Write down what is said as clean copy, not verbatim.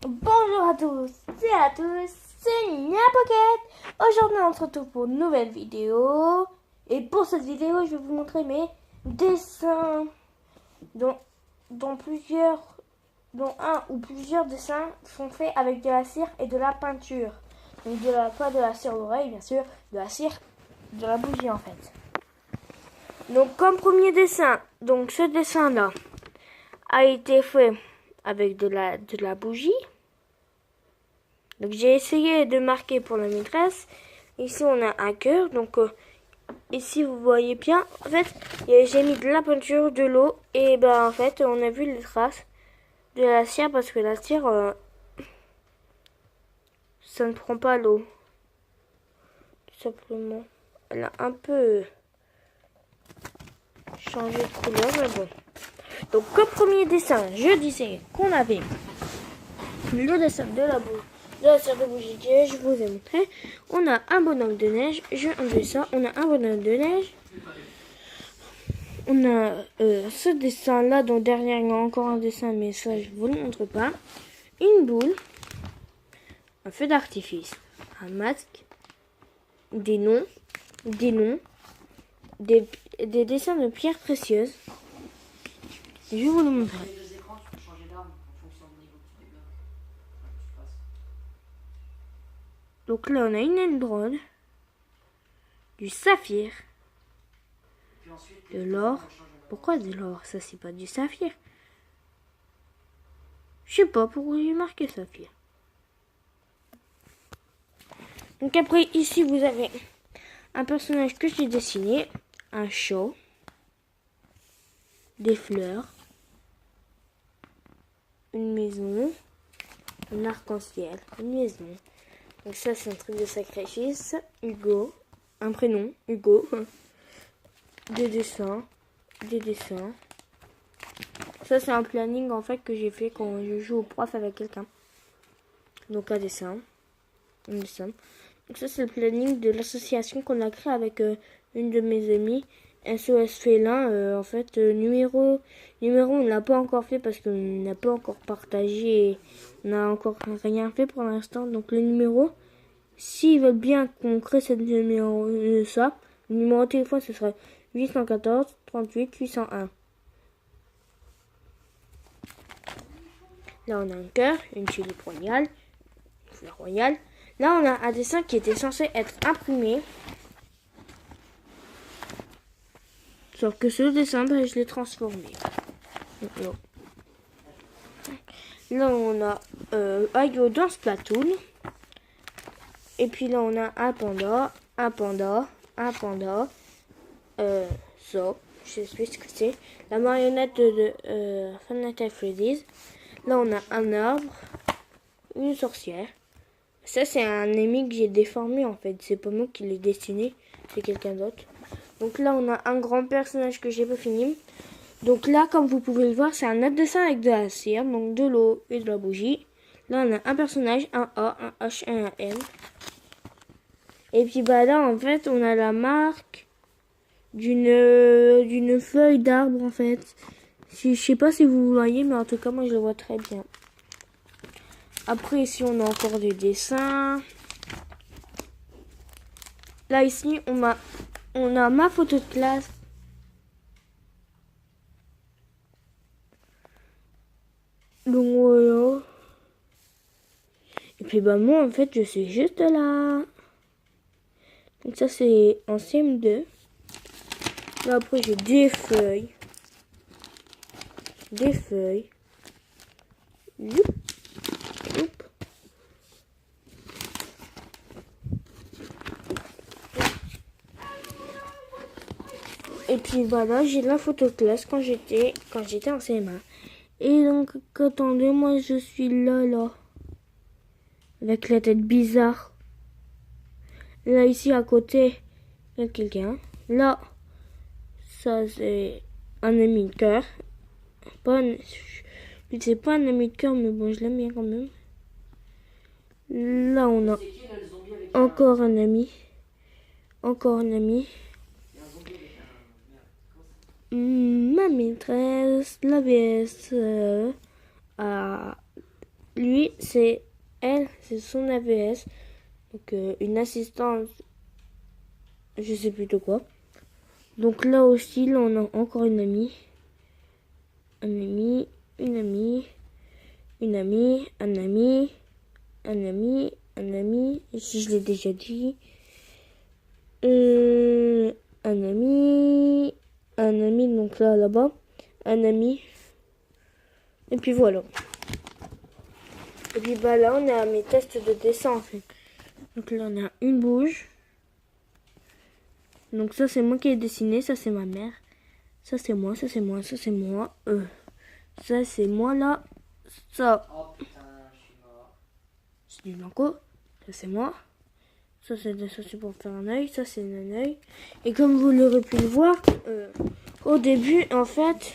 Bonjour à tous et à tous, c'est Nia Pocket. Aujourd'hui on se retrouve pour une nouvelle vidéo. Et pour cette vidéo je vais vous montrer mes dessins dont, dont un ou plusieurs dessins sont faits avec de la cire et de la peinture. Donc pas de la cire d'oreille bien sûr, de la cire de la bougie en fait. Donc comme premier dessin, donc ce dessin là a été fait avec de la bougie. Donc j'ai essayé de marquer pour la maîtresse. Ici on a un cœur. Donc ici vous voyez bien. En fait j'ai mis de la peinture, de l'eau. Et ben en fait on a vu les traces de la cire. Parce que la cire ça ne prend pas l'eau. Tout simplement. Elle a un peu changé de couleur. Mais bon. Donc comme premier dessin je disais qu'on avait le dessin de la boule. De la cire de bougie que je vous ai montré. On a un bonhomme de neige. Je vais enlever ça. On a un bonhomme de neige. On a ce dessin là, dont derrière il y a encore un dessin, mais ça je vous le montre pas. Une boule, un feu d'artifice, un masque, des noms, des dessins de pierres précieuses. Je vais vous le montrer. Donc là on a une émeraude, du saphir, de l'or. Pourquoi de l'or? Ça c'est pas du saphir. Je sais pas pourquoi j'ai marqué saphir. Donc après ici vous avez un personnage que j'ai dessiné, un chat, des fleurs, une maison, un arc-en-ciel, une maison. Donc ça c'est un truc de sacrifice. Hugo, un prénom, Hugo. Des dessins. Ça c'est un planning en fait que j'ai fait quand je joue au prof avec quelqu'un. Donc un dessin. Donc ça c'est le planning de l'association qu'on a créé avec une de mes amies. SOS Félin, en fait, numéro on l'a pas encore fait parce qu'on n'a pas encore partagé et on n'a encore rien fait pour l'instant. Donc le numéro, s'ils veulent bien qu'on crée cette numéro, le numéro de téléphone ce serait 814 38 801. Là on a un cœur, une tulipe royale, une fleur royale. Là on a un dessin qui était censé être imprimé. Sauf que ce dessin, je l'ai transformé. Là, on a Ayo dans Splatoon. Et puis là, on a un panda. Ça, je sais ce que c'est. La marionnette de Five Nights at Freddy's. Là, on a un arbre. Une sorcière. Ça, c'est un ennemi que j'ai déformé, en fait. C'est pas moi qui l'ai dessiné. C'est quelqu'un d'autre. Donc là, on a un grand personnage que j'ai pas fini. Donc là, comme vous pouvez le voir, c'est un autre dessin avec de la cire, donc de l'eau et de la bougie. Là, on a un personnage, un A, un H et un M. Et puis bah là, en fait, on a la marque d'une feuille d'arbre, en fait. Je sais pas si vous voyez, mais en tout cas, moi, je le vois très bien. Après, ici, on a encore des dessins. Là, ici, on a ma photo de classe. Donc voilà. Et puis bah moi en fait je suis juste là. Donc ça c'est en CM2. Là après j'ai des feuilles. Youp. Youp. Et puis voilà, j'ai la photo de classe quand j'étais en CM1. Et donc attendez, moi je suis là. Avec la tête bizarre. Là ici à côté, il y a quelqu'un. Là, ça c'est un ami de cœur. C'est pas un ami de cœur, mais bon, je l'aime bien quand même. Là, on a encore un ami. Ma maîtresse, la BS, lui, c'est elle, c'est son AVS. Donc une assistante, je sais plus de quoi. Donc là aussi, là, on a encore une amie. Un ami, une amie, une amie, un ami, un ami, un ami. Ici, je l'ai déjà dit. Un ami, donc là-bas. Un ami. Et puis voilà. Et puis bah là, on a mes tests de dessin en fait. Donc là, on a une bouge. Donc ça, c'est moi qui ai dessiné. Ça, c'est ma mère. Ça, c'est moi. Ça, c'est moi. Ça, c'est moi. Ça, c'est moi là. Ça. Oh putain, je suis mort. C'est du blanco. Ça, c'est moi. Ça, c'est pour faire un œil. Ça, c'est un œil. Et comme vous l'aurez pu le voir, au début, en fait,